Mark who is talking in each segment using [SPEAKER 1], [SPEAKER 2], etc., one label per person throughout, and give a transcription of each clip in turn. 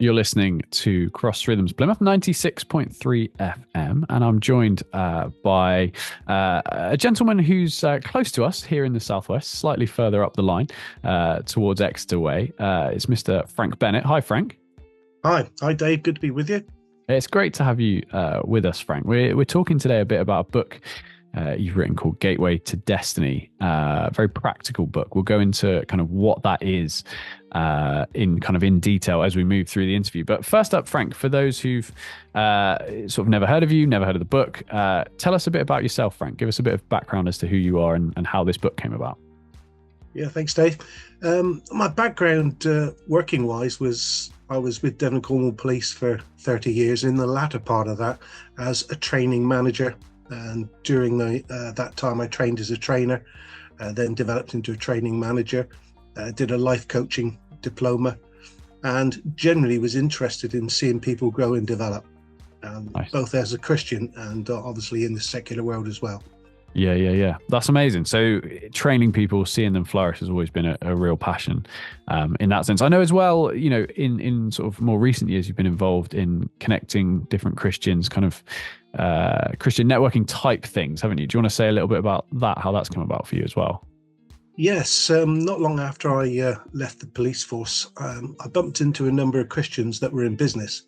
[SPEAKER 1] You're listening to Cross Rhythms Plymouth 96.3 FM, and I'm joined by a gentleman who's close to us here in the southwest, slightly further up the line towards Exeter Way. It's Mr. Frank Bennett. Hi, Frank.
[SPEAKER 2] Hi, Dave. Good to be with you.
[SPEAKER 1] It's great to have you with us, Frank. We're talking today a bit about a book you've written called Gateway to Destiny. A very practical book. We'll go into kind of what that is in detail as we move through the interview. But first up, Frank, for those who've sort of never heard of you, never heard of the book, tell us a bit about yourself, Frank. Give us a bit of background as to who you are and how this book came about.
[SPEAKER 2] Yeah, thanks, Dave. My background, working-wise, was I was with Devon Cornwall Police for 30 years. In the latter part of that, as a training manager, and during that time, I trained as a trainer, then developed into a training manager. Did a life coaching diploma, and generally was interested in seeing people grow and develop,
[SPEAKER 1] Nice.
[SPEAKER 2] both as a Christian and obviously in the secular world as well.
[SPEAKER 1] Yeah. That's amazing. So training people, seeing them flourish has always been a real passion in that sense. I know as well, you know, in sort of more recent years, you've been involved in connecting different Christians, kind of Christian networking type things, haven't you? Do you want to say a little bit about that, how that's come about for you as well?
[SPEAKER 2] Yes, not long after I left the police force, I bumped into a number of Christians that were in business,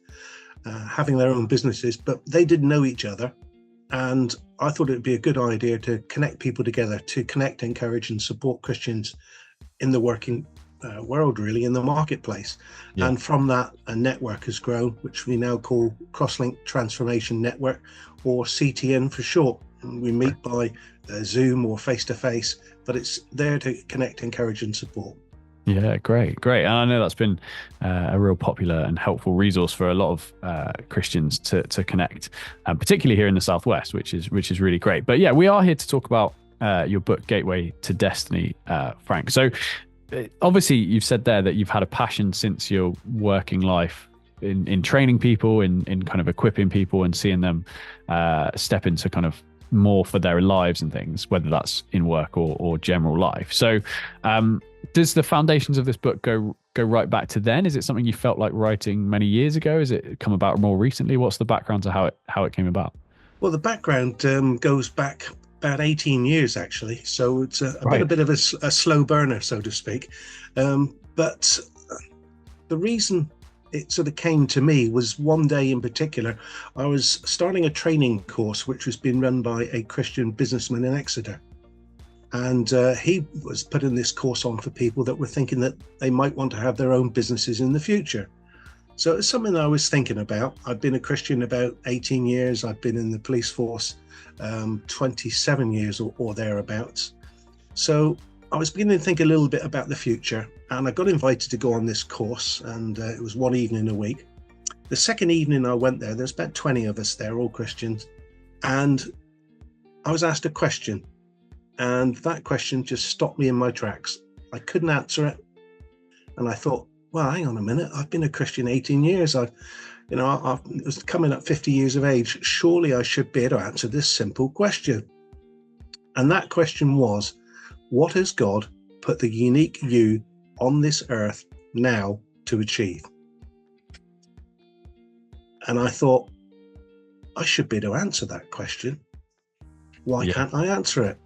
[SPEAKER 2] having their own businesses, but they didn't know each other. And I thought it would be a good idea to connect people together, to connect, encourage and support Christians in the working world, really, in the marketplace.
[SPEAKER 1] Yeah.
[SPEAKER 2] And from that, a network has grown, which we now call Crosslink Transformation Network, or CTN for short. And we meet by Zoom or face-to-face, but it's there to connect, encourage and support.
[SPEAKER 1] Yeah, great. And I know that's been a real popular and helpful resource for a lot of Christians to connect, particularly here in the Southwest, which is really great. But yeah, we are here to talk about your book, Gateway to Destiny, Frank. So obviously, you've said there that you've had a passion since your working life in training people, in kind of equipping people and seeing them step into kind of more for their lives and things, whether that's in work or general life. So does the foundations of this book go right back to then? Is it something you felt like writing many years ago? Has it come about more recently? What's the background to how it came about?
[SPEAKER 2] Well, the background goes back about 18 years, actually. So it's
[SPEAKER 1] Right.
[SPEAKER 2] a bit of a slow burner, so to speak. But the reason it sort of came to me was one day in particular, I was starting a training course, which was being run by a Christian businessman in Exeter. And he was putting this course on for people that were thinking that they might want to have their own businesses in the future. So it's something that I was thinking about. I've been a Christian about 18 years. I've been in the police force 27 years or thereabouts. So I was beginning to think a little bit about the future, and I got invited to go on this course, and it was one evening a week. The second evening I went there's about 20 of us there, all Christians, and I was asked a question, and that question just stopped me in my tracks. I couldn't answer it, and I thought, well, hang on a minute, I've been a Christian 18 years. I was coming up 50 years of age. Surely I should be able to answer this simple question. And that question was, what has God put the unique you on this earth now to achieve? And I thought, I should be able to answer that question. Why can't I answer it?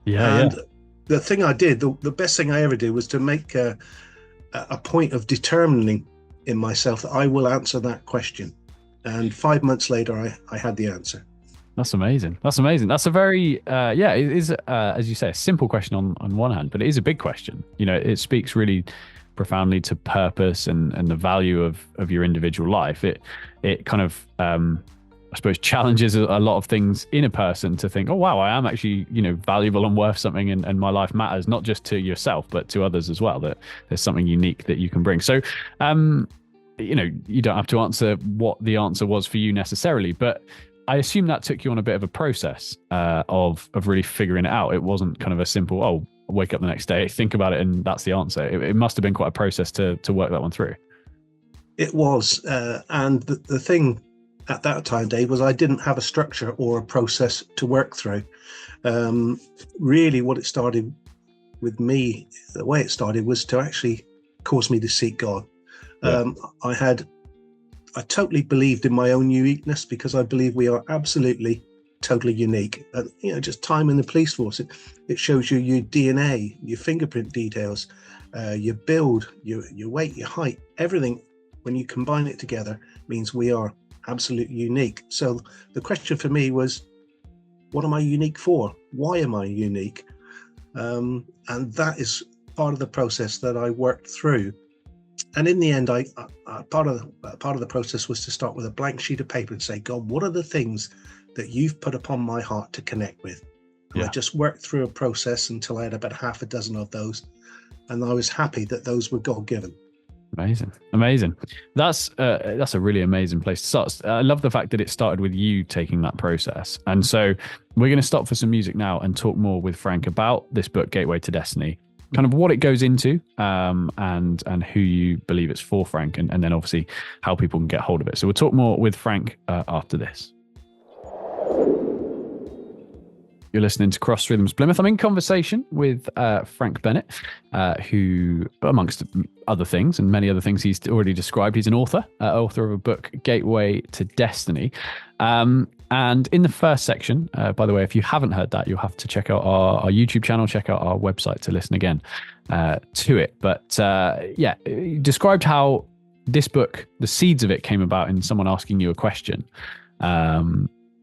[SPEAKER 1] Yeah.
[SPEAKER 2] The thing I did, the best thing I ever did was to make a point of determining in myself that I will answer that question. And 5 months later, I had the answer.
[SPEAKER 1] That's amazing. That's a very, it is, as you say, a simple question on one hand, but it is a big question. You know, it speaks really profoundly to purpose and the value of your individual life. It kind of, I suppose, challenges a lot of things in a person to think, oh, wow, I am actually, you know, valuable and worth something, and my life matters, not just to yourself, but to others as well, that there's something unique that you can bring. So, you know, you don't have to answer what the answer was for you necessarily, but I assume that took you on a bit of a process of really figuring it out. It wasn't kind of a simple, oh, wake up the next day, think about it, and that's the answer. It must have been quite a process to work that one through.
[SPEAKER 2] It was. And the thing at that time, Dave, was I didn't have a structure or a process to work through. Really, what it started with me, the way it started was to actually cause me to seek God.
[SPEAKER 1] Yeah.
[SPEAKER 2] I totally believed in my own uniqueness, because I believe we are absolutely totally unique. And just time in the police force, it shows you your DNA, your fingerprint details, your build, your weight, your height, everything. When you combine it together, means we are absolutely unique. So the question for me was, what am I unique for? Why am I unique? And that is part of the process that I worked through. And in the end, part of the process was to start with a blank sheet of paper and say, God, what are the things that you've put upon my heart to connect with? And I just worked through a process until I had about half a dozen of those. And I was happy that those were God-given.
[SPEAKER 1] Amazing. That's a really amazing place to start. I love the fact that it started with you taking that process. And so we're going to stop for some music now and talk more with Frank about this book, Gateway to Destiny, kind of what it goes into, and who you believe it's for, Frank, and then obviously how people can get hold of it. So we'll talk more with Frank after this. You're listening to Cross Rhythms Plymouth. I'm in conversation with Frank Bennett, who, amongst other things and many other things he's already described, he's an author of a book, Gateway to Destiny. And in the first section, by the way, if you haven't heard that, you'll have to check out our YouTube channel, check out our website to listen again to it. But he described how this book, the seeds of it, came about in someone asking you a question.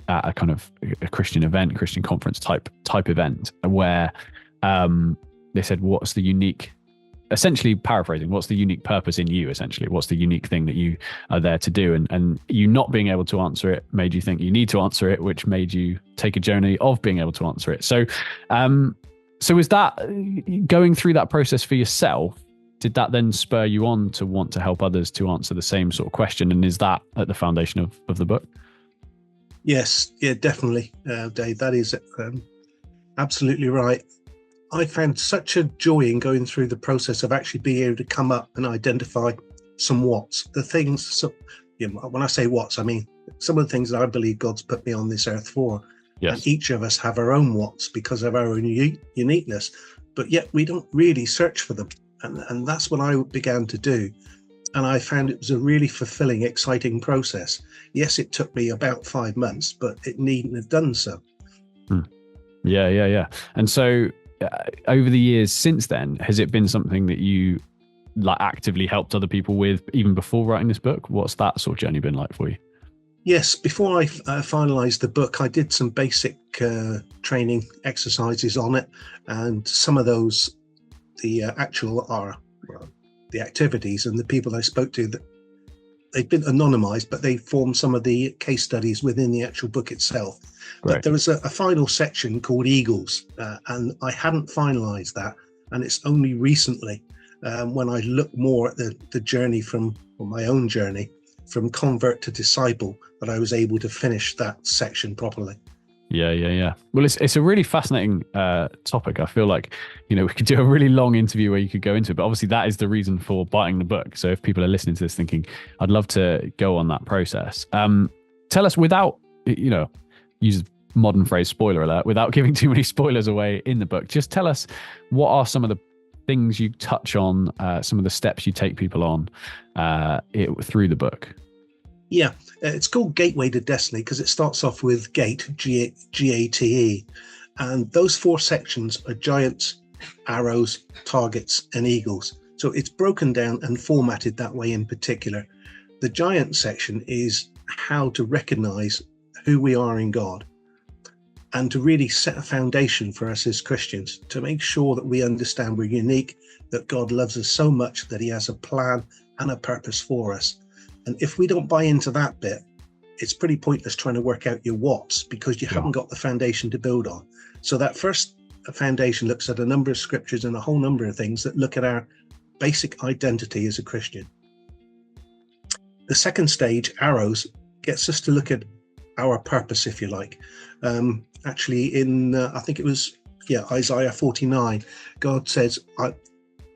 [SPEAKER 1] At a kind of a Christian event, Christian conference type event, where they said, what's the unique, essentially paraphrasing, what's the unique purpose in you, essentially? What's the unique thing that you are there to do? And you not being able to answer it made you think you need to answer it, which made you take a journey of being able to answer it. So is that, going through that process for yourself, did that then spur you on to want to help others to answer the same sort of question? And is that at the foundation of the book?
[SPEAKER 2] Yes, yeah, definitely, Dave. That is absolutely right. I found such a joy in going through the process of actually being able to come up and identify some what's, the things. So, when I say what's, I mean some of the things that I believe God's put me on this earth for. Yes. And each of us have our own what's because of our own uniqueness, but yet we don't really search for them. And that's what I began to do. And I found it was a really fulfilling, exciting process. Yes, it took me about 5 months, but it needn't have done so.
[SPEAKER 1] Yeah. And so over the years since then, has it been something that you actively helped other people with even before writing this book? What's that sort of journey been like for you?
[SPEAKER 2] Yes, before I finalised the book, I did some basic training exercises on it. And some of those, the activities and the people I spoke to, that they've been anonymized, but they formed some of the case studies within the actual book itself. Right. But there was a final section called Eagles, and I hadn't finalized that. And it's only recently, when I look more at the journey my own journey from convert to disciple, that I was able to finish that section properly.
[SPEAKER 1] Yeah. Well, it's a really fascinating topic. I feel like, we could do a really long interview where you could go into it, but obviously that is the reason for buying the book. So if people are listening to this thinking, I'd love to go on that process. Tell us, without, use modern phrase, spoiler alert, without giving too many spoilers away in the book, just tell us what are some of the things you touch on, some of the steps you take people on through the book.
[SPEAKER 2] Yeah, it's called Gateway to Destiny because it starts off with GATE, G-A-T-E. And those 4 sections are giants, arrows, targets, and eagles. So it's broken down and formatted that way in particular. The giant section is how to recognize who we are in God and to really set a foundation for us as Christians to make sure that we understand we're unique, that God loves us so much that he has a plan and a purpose for us. And if we don't buy into that bit, it's pretty pointless trying to work out your what's because you haven't got the foundation to build on. So that first foundation looks at a number of scriptures and a whole number of things that look at our basic identity as a Christian. The second stage, arrows, gets us to look at our purpose, if you like. Actually, in I think it was Isaiah 49, God says,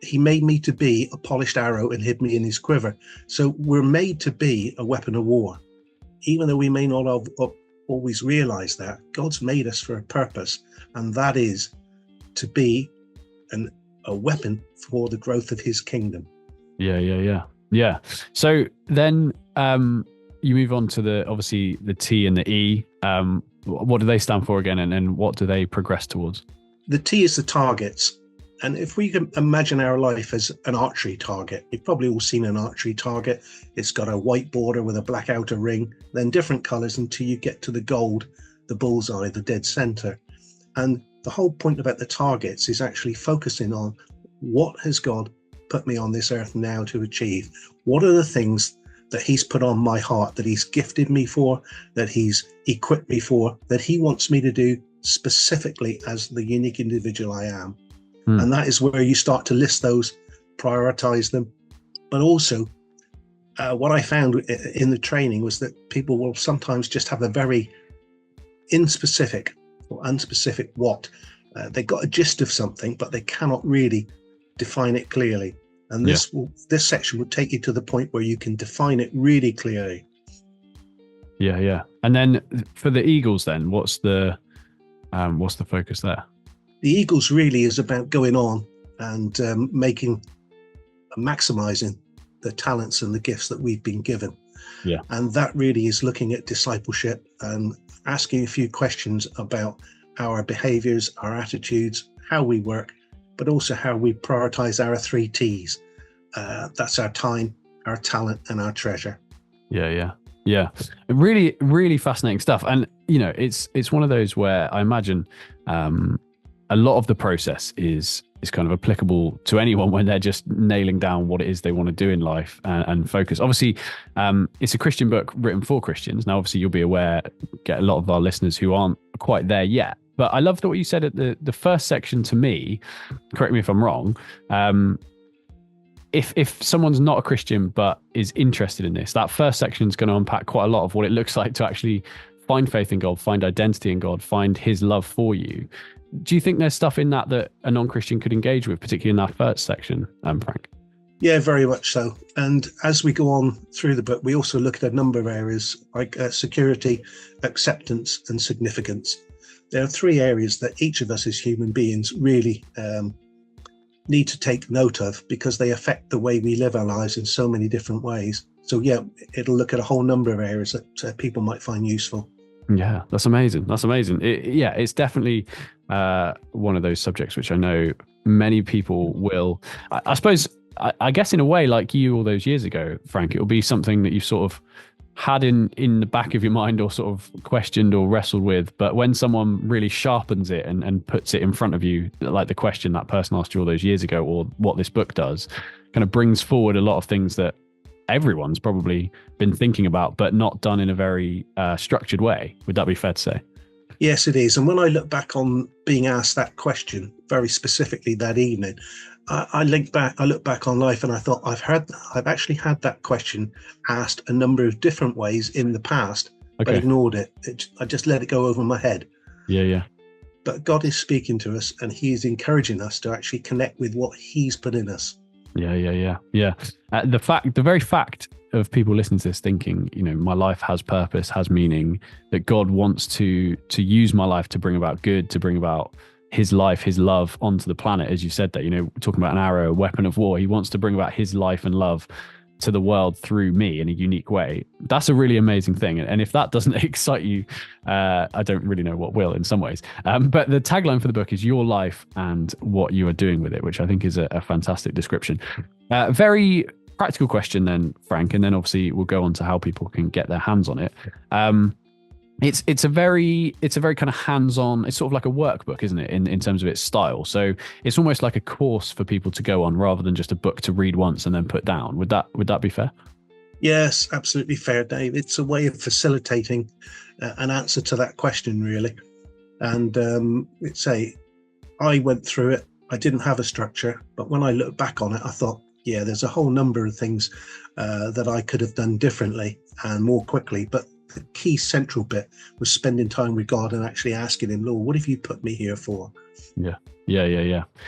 [SPEAKER 2] he made me to be a polished arrow and hid me in his quiver. So we're made to be a weapon of war. Even though we may not have always realized that, God's made us for a purpose, and that is to be a weapon for the growth of his kingdom.
[SPEAKER 1] Yeah. Yeah. So then you move on to the obviously the T and the E. What do they stand for again, and what do they progress towards?
[SPEAKER 2] The T is the targets. And if we can imagine our life as an archery target, you've probably all seen an archery target. It's got a white border with a black outer ring, then different colors until you get to the gold, the bullseye, the dead center. And the whole point about the targets is actually focusing on what has God put me on this earth now to achieve? What are the things that he's put on my heart, that he's gifted me for, that he's equipped me for, that he wants me to do specifically as the unique individual I am? And that is where you start to list those, prioritize them. But also, what I found in the training was that people will sometimes just have a very inspecific or unspecific what. They got a gist of something, but they cannot really define it clearly. And this section will take you to the point where you can define it really clearly.
[SPEAKER 1] Yeah, yeah. And then for the Eagles, then what's the focus there?
[SPEAKER 2] The Eagles really is about going on and maximizing the talents and the gifts that we've been given.
[SPEAKER 1] Yeah.
[SPEAKER 2] And that really is looking at discipleship and asking a few questions about our behaviors, our attitudes, how we work, but also how we prioritize our 3 T's. That's our time, our talent, and our treasure.
[SPEAKER 1] Yeah, yeah. Yeah. Really, really fascinating stuff. And, it's one of those where I imagine a lot of the process is kind of applicable to anyone when they're just nailing down what it is they want to do in life and focus. Obviously, it's a Christian book written for Christians. Now, obviously, you'll be aware, get a lot of our listeners who aren't quite there yet. But I love what you said at the first section to me, correct me if I'm wrong, if someone's not a Christian but is interested in this, that first section is going to unpack quite a lot of what it looks like to actually find faith in God, find identity in God, find his love for you. Do you think there's stuff in that a non-Christian could engage with, particularly in that first section, Frank?
[SPEAKER 2] Yeah, very much so. And as we go on through the book, we also look at a number of areas like security, acceptance, and significance. There are 3 areas that each of us as human beings really need to take note of because they affect the way we live our lives in so many different ways. So yeah, it'll look at a whole number of areas that people might find useful.
[SPEAKER 1] Yeah, that's amazing. That's amazing. It's definitely one of those subjects which I know many people will. I suppose, I guess in a way, like you all those years ago, Frank, it will be something that you sort of had in the back of your mind or sort of questioned or wrestled with. But when someone really sharpens it and puts it in front of you, like the question that person asked you all those years ago, or what this book does, kind of brings forward a lot of things that everyone's probably been thinking about, but not done in a very structured way. Would that be fair to say?
[SPEAKER 2] Yes, it is. And when I look back on being asked that question very specifically that evening, I look back on life and I thought I've actually had that question asked a number of different ways in the past, but ignored it. I just let it go over my head.
[SPEAKER 1] Yeah, yeah.
[SPEAKER 2] But God is speaking to us and he is encouraging us to actually connect with what he's put in us.
[SPEAKER 1] Yeah. The very fact of people listening to this thinking, my life has purpose, has meaning, that God wants to use my life to bring about good, to bring about his life, his love onto the planet. As you said that, talking about an arrow, a weapon of war, he wants to bring about his life and love to the world through me in a unique way. That's a really amazing thing. And if that doesn't excite you, I don't really know what will in some ways. But the tagline for the book is your life and what you are doing with it, which I think is a fantastic description. Very practical question then, Frank, and then obviously we'll go on to how people can get their hands on it. It's a very kind of hands-on, it's sort of like a workbook, isn't it, in terms of its style. So it's almost like a course for people to go on rather than just a book to read once and then put down. Would that be fair?
[SPEAKER 2] Yes, absolutely fair, Dave. It's a way of facilitating an answer to that question, really. And I went through it. I didn't have a structure, but when I look back on it, I thought, yeah, there's a whole number of things that I could have done differently and more quickly. But the key central bit was spending time with God and actually asking him, Lord, what have you put me here for?
[SPEAKER 1] Yeah.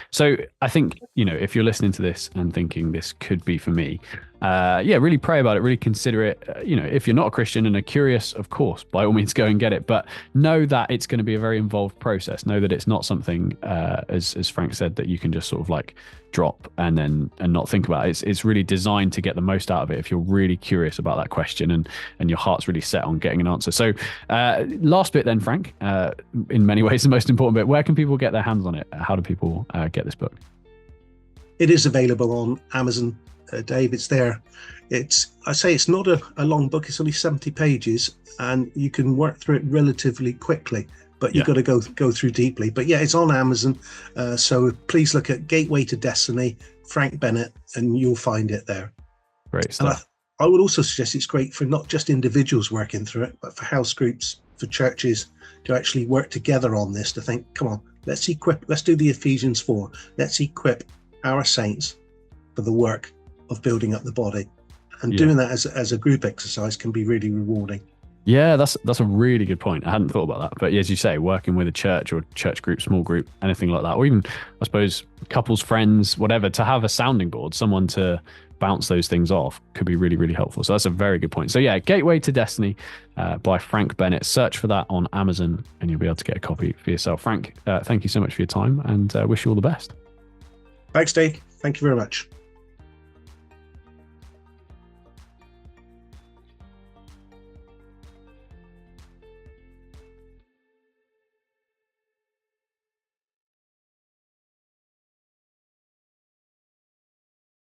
[SPEAKER 1] So I think, if you're listening to this and thinking this could be for me, yeah, really pray about it, really consider it. If you're not a Christian and are curious, of course, by all means, go and get it. But know that it's going to be a very involved process. Know that it's not something, as Frank said, that you can just sort of like drop and not think about it. It's really designed to get the most out of it if you're really curious about that question and your heart's really set on getting an answer. So, last bit then, Frank, in many ways, the most important bit. Where can people get their hands on it? How do people get this book?
[SPEAKER 2] It is available on Amazon. Dave, it's there. I say it's not a long book. It's only 70 pages, and you can work through it relatively quickly. But you've got to go through deeply. But yeah, it's on Amazon. So please look at Gateway to Destiny, Frank Bennett, and you'll find it there.
[SPEAKER 1] Great stuff.
[SPEAKER 2] And I would also suggest it's great for not just individuals working through it, but for house groups, for churches to actually work together on this. To think, come on, let's do the Ephesians 4. Let's equip our saints for the work of building up the body, and doing that as a group exercise can be really rewarding.
[SPEAKER 1] Yeah, that's a really good point. I hadn't thought about that, but as you say, working with a church or church group, small group, anything like that, or even I suppose couples, friends, whatever, to have a sounding board, someone to bounce those things off could be really, really helpful. So that's a very good point. So yeah, Gateway to Destiny by Frank Bennett. Search for that on Amazon and you'll be able to get a copy for yourself. Frank, thank you so much for your time, and wish you all the best.
[SPEAKER 2] Thanks, Dave. Thank you very much.